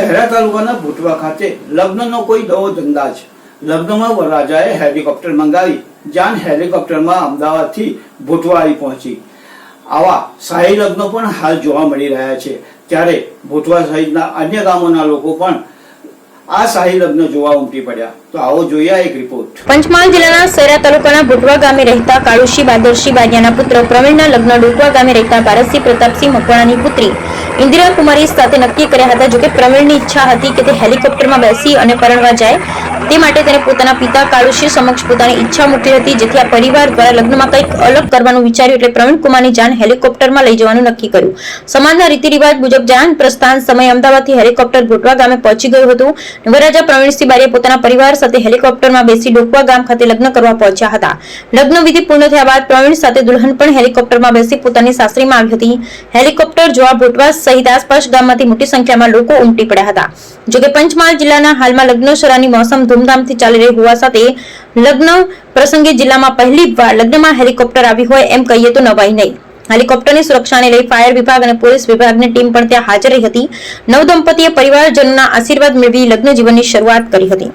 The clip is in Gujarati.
શહેરા તાલુકાના ભૂટવા ખાતે લગ્નનો કોઈ દવો ધંધાજ. લગ્નમાં વરરાજાએ હેલિકોપ્ટર મંગાવી જાન હેલિકોપ્ટરમાં અમદાવાદથી ભૂટવા આવી પહોંચી. આવા શાહી લગ્નો પણ હાલ જોવા મળી રહ્યા છે. ત્યારે ભૂટવા સહિતના અન્ય ગામોના લોકો પણ આ શાહી લગ્ન જોવા ઉમટી પડ્યા. તો આવો જોઈએ એક રિપોર્ટ. પંચમહાલ જિલ્લાના શહેરા તાલુકાના ભૂટવા ગામે રહેતા કાળુશી બાદરશી બારિયાના પુત્ર પ્રવીણના લગ્ન ડોકવા ગામે રહેતા ભારતસિંહ પ્રતાપસિંહ મકવાણાની પુત્રી ઇન્દિરા કુમારી સાથે નક્કી કર્યા હતા. જોકે પ્રવીણની ઈચ્છા હતી કે તે હેલિકોપ્ટરમાં બેસી અને પરણવા જાય, તે માટે તેને પોતાના પિતા કાળુશી સમક્ષ પોતાની ઈચ્છા મૂકી હતી. જેથી આ પરિવાર દ્વારા લગ્નમાં કંઈક અલગ કરવાનું વિચાર્યું એટલે પ્રવીણ કુમારની જાન હેલિકોપ્ટરમાં લઈ જવાનું નક્કી કર્યું. સમાજના રીતિ રિવાજ મુજબ જાન પ્રસ્થાન સમયે અમદાવાદથી હેલિકોપ્ટર ભૂટવા ગામે પહોંચી ગયું હતું. વરરાજા પ્રવીણસિંહ બારિયા પોતાના પરિવાર સાથે હેલિકોપ્ટરમાં બેસી ડોકવા ગામ ખાતે લગ્ન કરવા પહોંચ્યા હતા. લગ્ન વિધિ પૂર્ણ થયા બાદ પ્રવીણ સાથે દુલ્હન પણ હેલિકોપ્ટરમાં બેસી પોતાની સાસરીમાં આવી હતી. હેલિકોપ્ટર જોવા ભૂટવા સહિત આસપાસ ગામમાંથી મોટી સંખ્યામાં લોકો ઉમટી પડ્યા હતા. જોકે પંચમહાલ જિલ્લાના હાલમાં લગ્નોત્સવની મોસમ ધૂમધામથી ચાલી રહી હોવા સાથે લગ્ન પ્રસંગે જિલ્લામાં પહેલી વાર લગ્નમાં હેલિકોપ્ટર આવી હોય એમ કહીએ તો નવાઈ નહીં. હેલિકોપ્ટરની સુરક્ષાને લઈ ફાયર વિભાગ અને પોલીસ વિભાગની ટીમ પણ ત્યાં હાજર રહી હતી. નવદંપતીએ પરિવારજનોના આશીર્વાદ મેળવી લગ્ન જીવનની શરૂઆત કરી હતી.